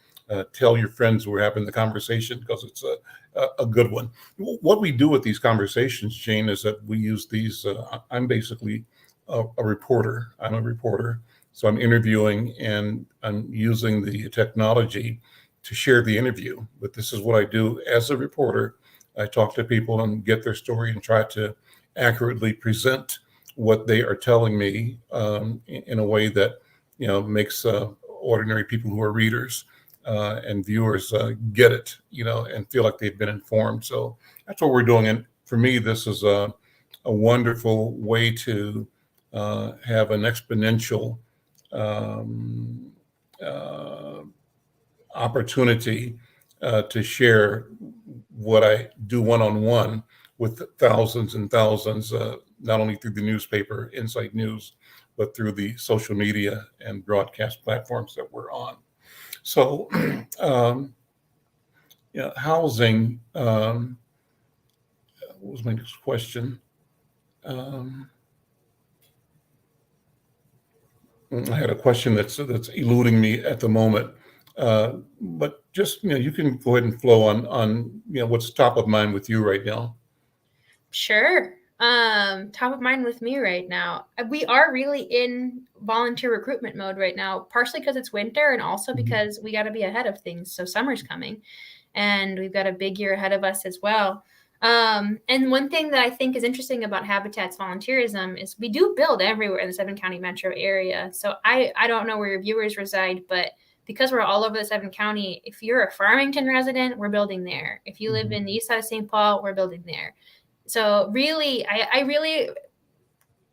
Tell your friends we're having the conversation, because it's a good one. What we do with these conversations, Jane, is that we use these. I'm basically a reporter. I'm a reporter. So I'm interviewing and I'm using the technology to share the interview. But this is what I do as a reporter. I talk to people and get their story and try to accurately present what they are telling me in a way that, makes ordinary people who are readers and viewers get it, and feel like they've been informed. So that's what we're doing. And for me, this is a wonderful way to have an exponential opportunity to share what I do one-on-one with thousands and thousands, not only through the newspaper, Insight News, but through the social media and broadcast platforms that we're on. So, housing, what was my next question? I had a question that's eluding me at the moment, but just you can go ahead and flow on what's top of mind with you right now. Sure. Top of mind with me right now. We are really in volunteer recruitment mode right now, partially because it's winter and also because we got to be ahead of things. So summer's coming, and we've got a big year ahead of us as well. And one thing that I think is interesting about Habitat's volunteerism is we do build everywhere in the 7-county metro area. So I don't know where your viewers reside, but because we're all over the 7th county, if you're a Farmington resident, we're building there. If you live in the east side of St. Paul, we're building there. So really, I really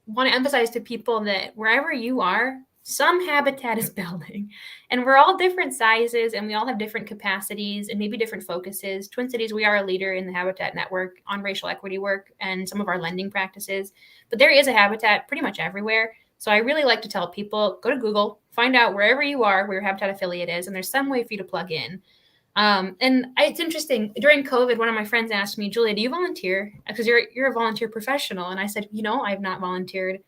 want to emphasize to people that wherever you are, some Habitat is building, and we're all different sizes and we all have different capacities and maybe different focuses. Twin Cities, we are a leader in the Habitat network on racial equity work and some of our lending practices, but there is a Habitat pretty much everywhere. So I really like to tell people, go to Google, find out wherever you are, where your Habitat affiliate is, and there's some way for you to plug in. It's interesting. During COVID, one of my friends asked me, Julia, do you volunteer? Because you're a volunteer professional. And I said, I've not volunteered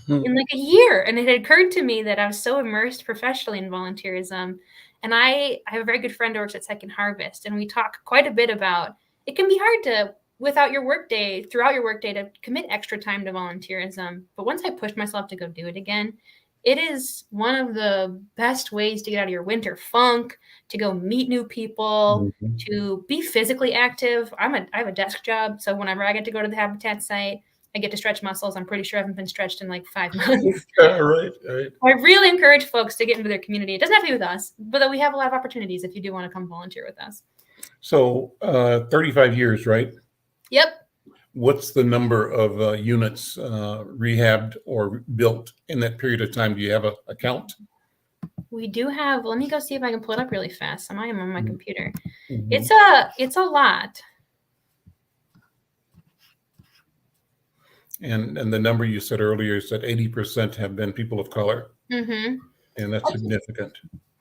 in like a year. And it had occurred to me that I was so immersed professionally in volunteerism. And I have a very good friend who works at Second Harvest. And we talk quite a bit about it can be hard to, throughout your workday, to commit extra time to volunteerism. But once I pushed myself to go do it again, it is one of the best ways to get out of your winter funk, to go meet new people, to be physically active. I have a desk job, so whenever I get to go to the Habitat site, I get to stretch muscles. I'm pretty sure I haven't been stretched in like 5 months. Right. I really encourage folks to get into their community. It doesn't have to be with us, but that we have a lot of opportunities if you do want to come volunteer with us. So 35 years, right? Yep. What's the number of units rehabbed or built in that period of time? Do you have a count? We do have. Let me go see if I can pull it up really fast. I am on my computer. It's a lot. And the number you said earlier is that 80% have been people of color, and that's significant.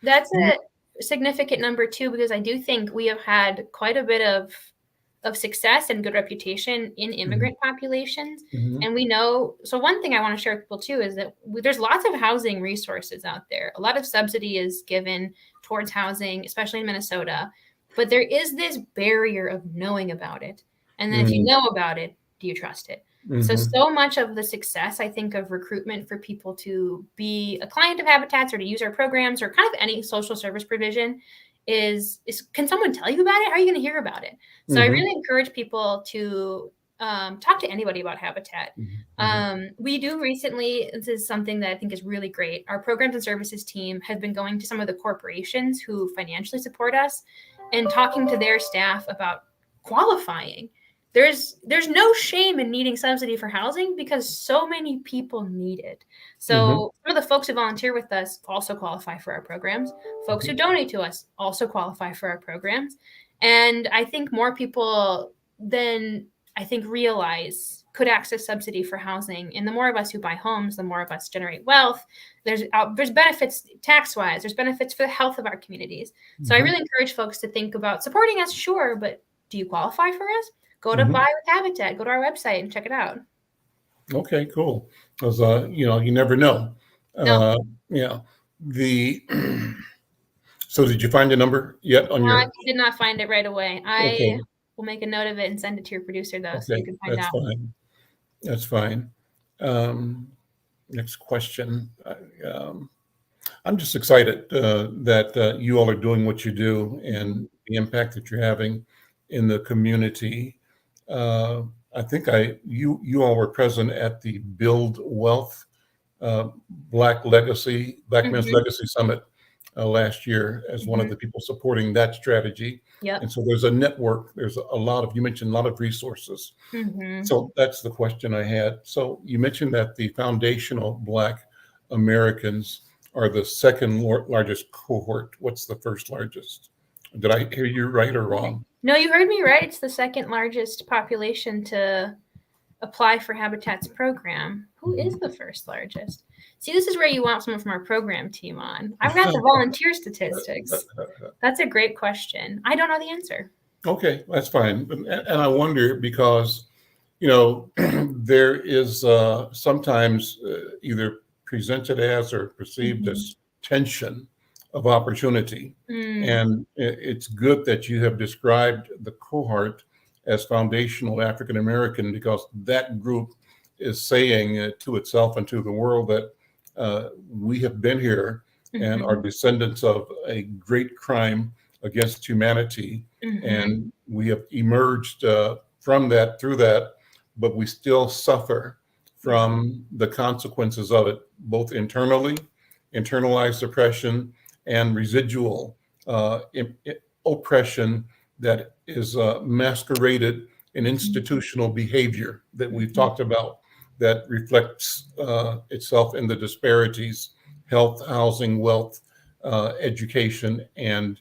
That's a significant number too, because I do think we have had quite a bit of success and good reputation in immigrant populations. And we know, so one thing I want to share with people too is that there's lots of housing resources out there. A lot of subsidy is given towards housing, especially in Minnesota, but there is this barrier of knowing about it. And then if you know about it, do you trust it? So much of the success, I think, of recruitment for people to be a client of Habitats or to use our programs or kind of any social service provision is can someone tell you about it? How are you going to hear about it? So I really encourage people to talk to anybody about Habitat. We do recently, this is something that I think is really great. Our programs and services team have been going to some of the corporations who financially support us and talking to their staff about qualifying. There's no shame in needing subsidy for housing because so many people need it. So some of the folks who volunteer with us also qualify for our programs. Folks who donate to us also qualify for our programs. And I think more people than I think realize could access subsidy for housing. And the more of us who buy homes, the more of us generate wealth. There's benefits tax-wise. There's benefits for the health of our communities. So I really encourage folks to think about supporting us, sure, but do you qualify for us? Go to Buy with Habitat. Go to our website and check it out. Okay, cool. Because you never know. No. Yeah. So did you find a number yet on your? I did not find it right away. I will make a note of it and send it to your producer, though, so you can find out. Fine. That's fine. Next question. I'm just excited that you all are doing what you do and the impact that you're having in the community. I think you all were present at the Build Wealth Black Men's Legacy Summit last year as one of the people supporting that strategy. Yep. And so there's a network. There's you mentioned a lot of resources. So that's the question I had. So you mentioned that the foundational Black Americans are the second largest cohort. What's the first largest? Did I hear you right or wrong? No, you heard me right. It's the second largest population to apply for Habitat's program. Who is the first largest? See, this is where you want someone from our program team on. I've got the volunteer statistics. That's a great question. I don't know the answer. Okay, that's fine. And I wonder because, there is sometimes either presented as or perceived as tension of opportunity. And it's good that you have described the cohort as foundational African American, because that group is saying to itself and to the world that we have been here and are descendants of a great crime against humanity. And we have emerged from that, through that, but we still suffer from the consequences of it, both internally, internalized oppression, and residual oppression that is masqueraded in institutional behavior that we've talked about, that reflects itself in the disparities, health, housing, wealth, education, and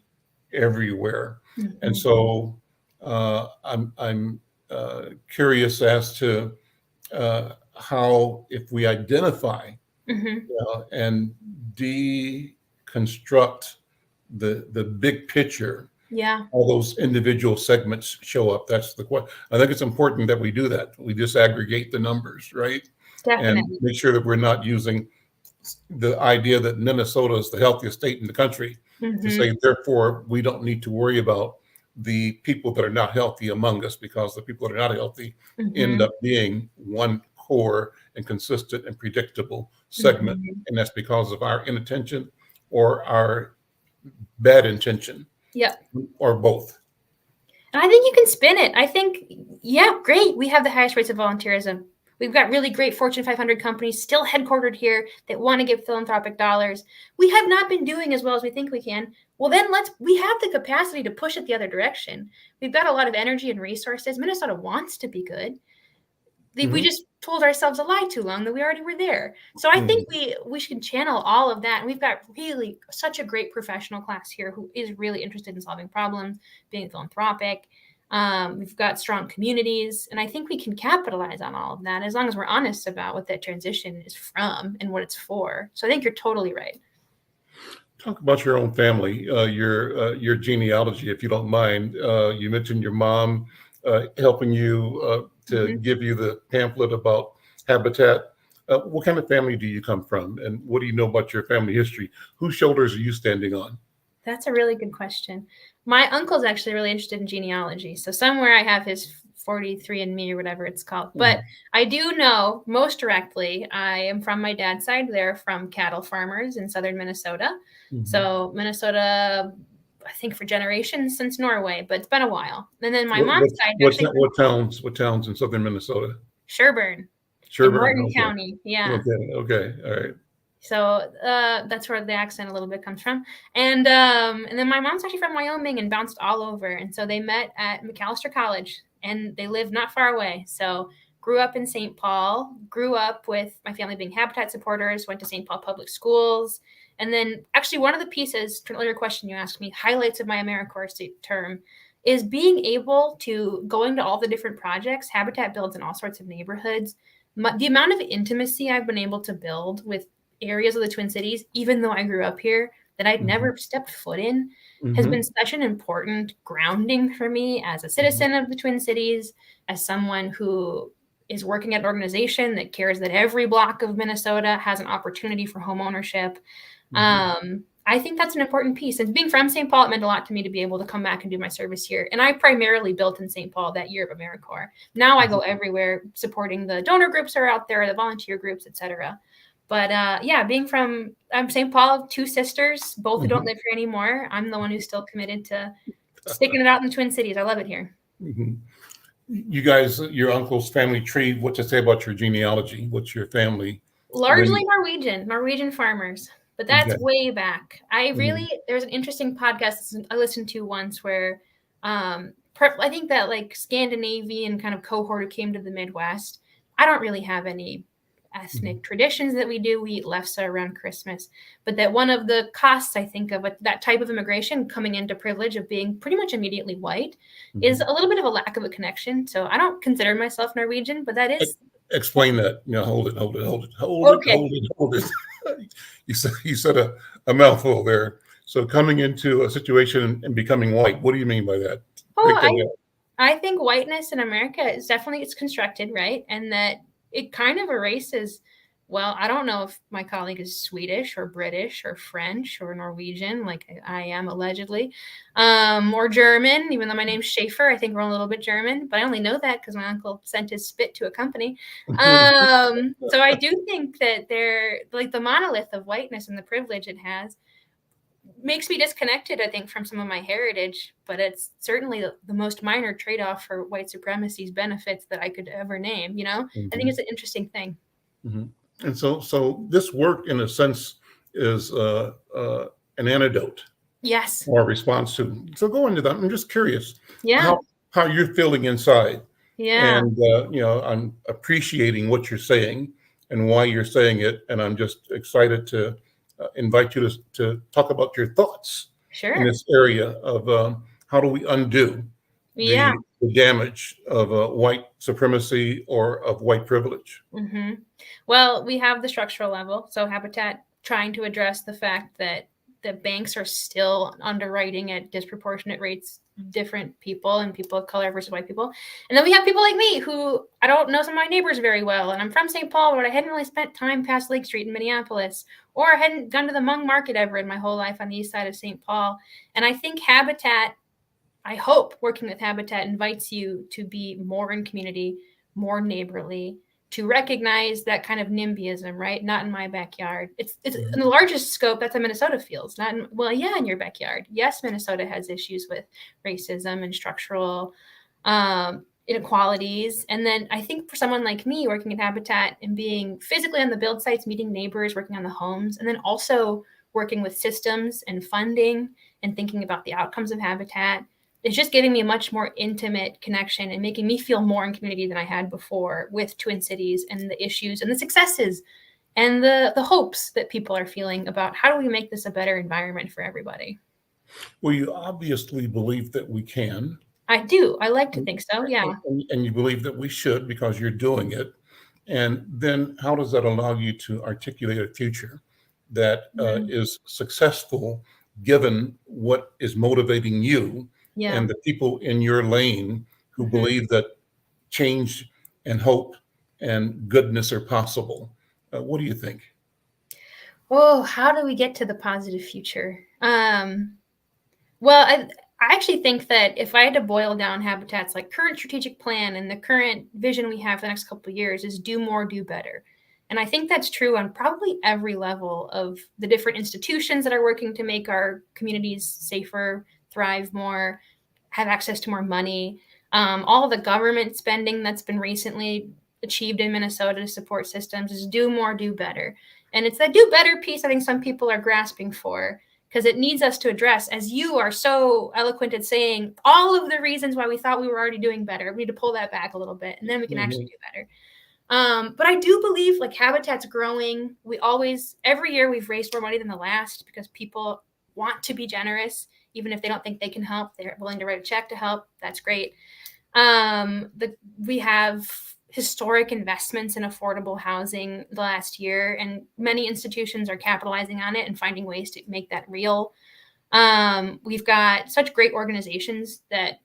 everywhere. And so I'm curious as to how, if we identify and deconstruct the big picture, all those individual segments show up. That's the question. I think it's important that we do that. We disaggregate the numbers, right? Definitely. And make sure that we're not using the idea that Minnesota is the healthiest state in the country to say, therefore, we don't need to worry about the people that are not healthy among us, because the people that are not healthy end up being one core and consistent and predictable segment. And that's because of our inattention or our bad intention. Or both. And I think you can spin it. I think, great. We have the highest rates of volunteerism. We've got really great Fortune 500 companies still headquartered here that want to give philanthropic dollars. We have not been doing as well as we think we can. Well, then we have the capacity to push it the other direction. We've got a lot of energy and resources. Minnesota wants to be good. We just told ourselves a lie too long that we already were there. So I think we should channel all of that. And we've got really such a great professional class here who is really interested in solving problems, being philanthropic. We've got strong communities. And I think we can capitalize on all of that as long as we're honest about what that transition is from and what it's for. So I think you're totally right. Talk about your own family, your genealogy, if you don't mind. You mentioned your mom helping you to give you the pamphlet about Habitat. What kind of family do you come from? And what do you know about your family history? Whose shoulders are you standing on? That's a really good question. My uncle's actually really interested in genealogy. So somewhere I have his 43andMe or whatever it's called. But I do know most directly, I am from my dad's side. They're from cattle farmers in southern Minnesota. So Minnesota, I think for generations since Norway, but it's been a while. And then my mom's side. What towns in southern Minnesota? Sherburne. Morton County. Yeah. Okay. All right. So that's where the accent a little bit comes from. And then my mom's actually from Wyoming and bounced all over. And so they met at McAllister College and they lived not far away. So grew up in St. Paul, grew up with my family being Habitat supporters, went to St. Paul Public Schools. And then actually one of the pieces, to an earlier question you asked me, highlights of my AmeriCorps term is being able to going to all the different projects. Habitat builds in all sorts of neighborhoods. The amount of intimacy I've been able to build with areas of the Twin Cities, even though I grew up here, that I'd never stepped foot in, has been such an important grounding for me as a citizen of the Twin Cities, as someone who is working at an organization that cares that every block of Minnesota has an opportunity for home ownership. I think that's an important piece. And being from St. Paul, it meant a lot to me to be able to come back and do my service here. And I primarily built in St. Paul that year of AmeriCorps. Now I go everywhere supporting the donor groups are out there, the volunteer groups, etc. But being from St. Paul, 2 sisters, both who don't live here anymore. I'm the one who's still committed to sticking it out in the Twin Cities. I love it here. You guys, your uncle's family tree, what to say about your genealogy? What's your family? Largely Norwegian farmers. But that's way back. There's an interesting podcast I listened to once where I think that like Scandinavian kind of cohort who came to the Midwest, I don't really have any ethnic traditions that we do. We eat lefse around Christmas. But that one of the costs, I think, of that type of immigration coming into privilege of being pretty much immediately white is a little bit of a lack of a connection. So I don't consider myself Norwegian, but that is... Explain that. Hold it. You said a mouthful there. So coming into a situation and becoming white, what do you mean by that? I think whiteness in America is definitely, it's constructed, right? And that it kind of erases, well, I don't know if my colleague is Swedish or British or French or Norwegian, like I am allegedly, or German, even though my name's Schafer. I think we're a little bit German, but I only know that because my uncle sent his spit to a company. So I do think that they're like the monolith of whiteness and the privilege it has makes me disconnected, I think, from some of my heritage, but it's certainly the most minor trade-off for white supremacy's benefits that I could ever name, I think it's an interesting thing. And so this work, in a sense, is an antidote. Yes. Or a response to. So go into that. I'm just curious. Yeah. How you're feeling inside. Yeah. And I'm appreciating what you're saying and why you're saying it, and I'm just excited to invite you to talk about your thoughts in this area of how do we undo the damage of white supremacy or of white privilege. Well, we have the structural level. So Habitat trying to address the fact that the banks are still underwriting at disproportionate rates different people and people of color versus white people. And then we have people like me who I don't know some of my neighbors very well. And I'm from St. Paul, but I hadn't really spent time past Lake Street in Minneapolis, or I hadn't gone to the Hmong market ever in my whole life on the east side of St. Paul. And I think Habitat, I hope working with Habitat invites you to be more in community, more neighborly, to recognize that kind of NIMBYism, right? Not in my backyard. It's in the largest scope, that's how Minnesota feels. Not in, in your backyard. Yes, Minnesota has issues with racism and structural inequalities. And then I think for someone like me working at Habitat and being physically on the build sites, meeting neighbors, working on the homes, and then also working with systems and funding and thinking about the outcomes of Habitat, it's just giving me a much more intimate connection and making me feel more in community than I had before with Twin Cities and the issues and the successes and the hopes that people are feeling about how do we make this a better environment for everybody. Well, you obviously believe that we can. I do. I like to think so, yeah. And you believe that we should because you're doing it. And then how does that allow you to articulate a future that is successful given what is motivating you and the people in your lane who believe that change and hope and goodness are possible? What do you think? Oh, how do we get to the positive future? I actually think that if I had to boil down Habitat's like current strategic plan and the current vision we have for the next couple of years is do more, do better. And I think that's true on probably every level of the different institutions that are working to make our communities safer, thrive more, have access to more money. All the government spending that's been recently achieved in Minnesota to support systems is do more, do better. And it's that do better piece I think some people are grasping for, because it needs us to address, as you are so eloquent at saying, all of the reasons why we thought we were already doing better. We need to pull that back a little bit, and then we can actually do better. But I do believe like Habitat's growing. Every year we've raised more money than the last because people want to be generous. even if they don't think they can help, they're willing to write a check to help. That's great. We have historic investments in affordable housing the last year, and many institutions are capitalizing on it and finding ways to make that real. We've got such great organizations that,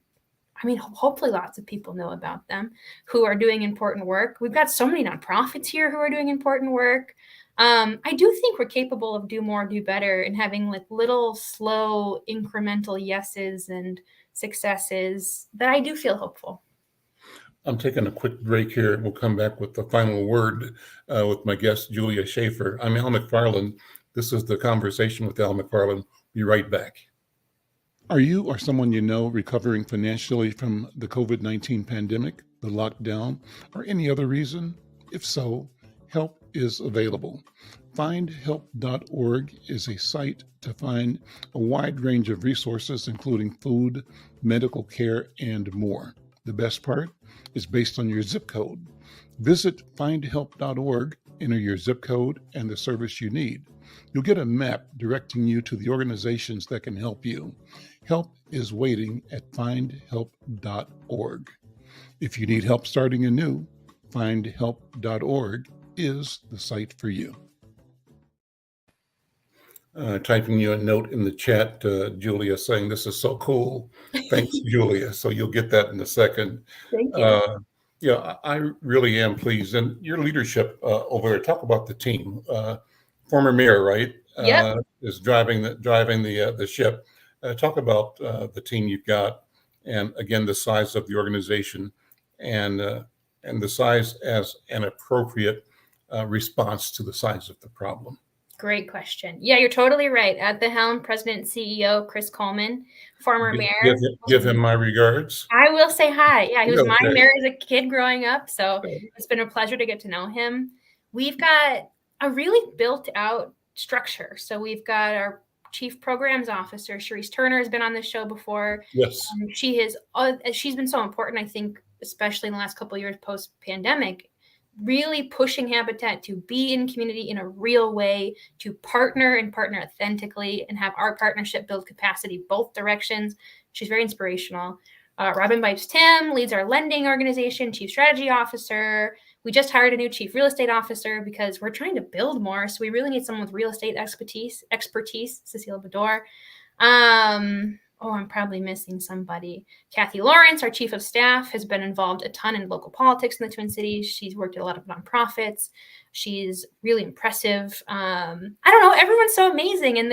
I mean, hopefully lots of people know about them, who are doing important work. We've got so many nonprofits here who are doing important work. I do think we're capable of do more, do better, and having like little slow incremental yeses and successes that I do feel hopeful. I'm taking a quick break here. We'll come back with the final word with my guest, Julia Schafer. I'm Al McFarlane. This is the Conversation with Al McFarlane. Be right back. Are you or someone you know recovering financially from the COVID-19 pandemic, the lockdown, or any other reason? If so, help is available. Findhelp.org is a site to find a wide range of resources, including food, medical care, and more. The best part is based on your zip code. Visit findhelp.org, enter your zip code and the service you need. You'll get a map directing you to the organizations that can help you. Help is waiting at findhelp.org. If you need help starting anew, findhelp.org is the site for you. Typing you a note in the chat, Julia, saying this is so cool. Thanks, Julia. So you'll get that in a second. Thank you. Yeah, I really am pleased. And your leadership over there, talk about the team. Former mayor, right? Yep. Is driving the ship. Talk about the team you've got, and again, the size of the organization, and the size as an appropriate response to the size of the problem. Great question. Yeah, you're totally right. At the helm, President and CEO Chris Coleman, former mayor. Give him my regards. I will say hi. Yeah, he was Okay. my mayor as a kid growing up, so it's been a pleasure to get to know him. We've got a really built out structure. So we've got our Chief Programs Officer, Sharice Turner, has been on this show before. Yes. She's been so important, I think, especially in the last couple of years post-pandemic, really pushing Habitat to be in community in a real way, to partner authentically, and have our partnership build capacity both directions. She's very inspirational. Robin Bipes-Tim leads our lending organization, Chief Strategy Officer. We just hired a new Chief Real Estate Officer because we're trying to build more. So we really need someone with real estate expertise, Cecilia Bador. I'm probably missing somebody. Kathy Lawrence, our Chief of Staff, has been involved a ton in local politics in the Twin Cities. She's worked at a lot of nonprofits. She's really impressive. I don't know, everyone's so amazing. And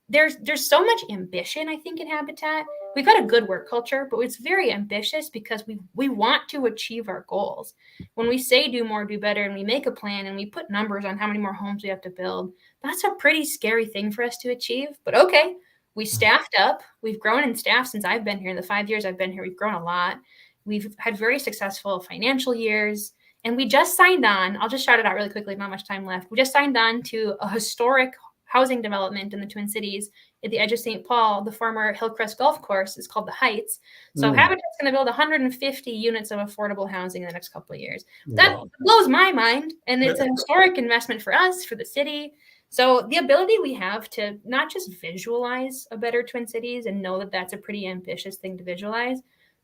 there's so much ambition, I think, in Habitat. We've got a good work culture, but it's very ambitious because we want to achieve our goals. When we say do more, do better, and we make a plan and we put numbers on how many more homes we have to build, that's a pretty scary thing for us to achieve. But okay, we staffed up. We've grown in staff since I've been here. In the 5 years I've been here, we've grown a lot. We've had very successful financial years. And we just signed on, I'll just shout it out really quickly, not much time left. We just signed on to a historic housing development in the Twin Cities at the edge of St. Paul. The former Hillcrest Golf Course is called the Heights. So Habitat's going to build 150 units of affordable housing in the next couple of years. That blows my mind. And it's a historic investment for us, for the city. So the ability we have to not just visualize a better Twin Cities and know that that's a pretty ambitious thing to visualize,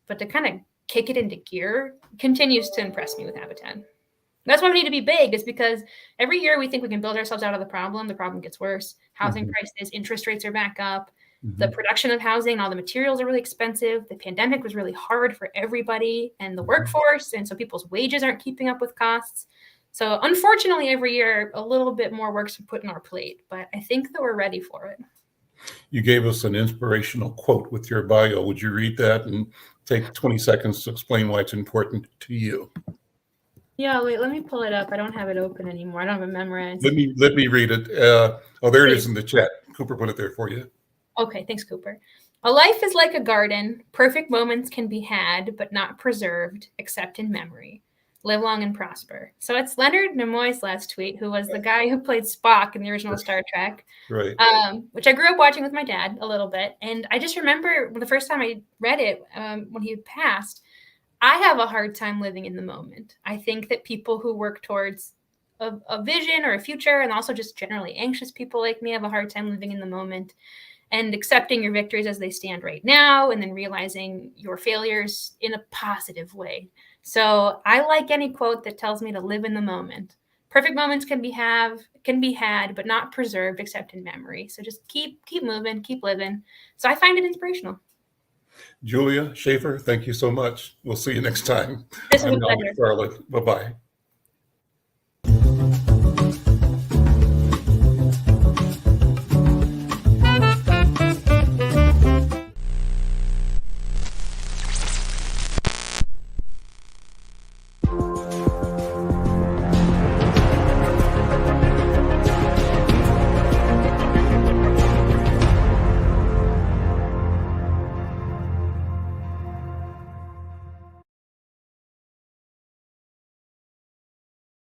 but to kind of kick it into gear continues to impress me with Habitat. That's why we need to be big, is because every year we think we can build ourselves out of the problem gets worse. Housing prices, interest rates are back up. The production of housing, all the materials are really expensive. The pandemic was really hard for everybody and the workforce. And so people's wages aren't keeping up with costs. So unfortunately, every year, a little bit more work's put on our plate, but I think that we're ready for it. You gave us an inspirational quote with your bio. Would you read that and take 20 seconds to explain why it's important to you? Yeah, wait, let me pull it up. I don't have it open anymore. I don't have it memorized. Let me read it. There it is in the chat. Cooper put it there for you. Okay, thanks, Cooper. A life is like a garden. Perfect moments can be had, but not preserved, except in memory. Live long and prosper. So it's Leonard Nimoy's last tweet, who was the guy who played Spock in the original Star Trek, right? Which I grew up watching with my dad a little bit. And I just remember the first time I read it when he had passed, I have a hard time living in the moment. I think that people who work towards a vision or a future, and also just generally anxious people like me, have a hard time living in the moment. and accepting your victories as they stand right now, and then realizing your failures in a positive way. So I like any quote that tells me to live in the moment. Perfect moments can be had, but not preserved except in memory. So just keep moving, keep living. So I find it inspirational. Julia, Schafer, thank you so much. We'll see you next time. This was I'm a Al pleasure. McFarlane. Bye-bye.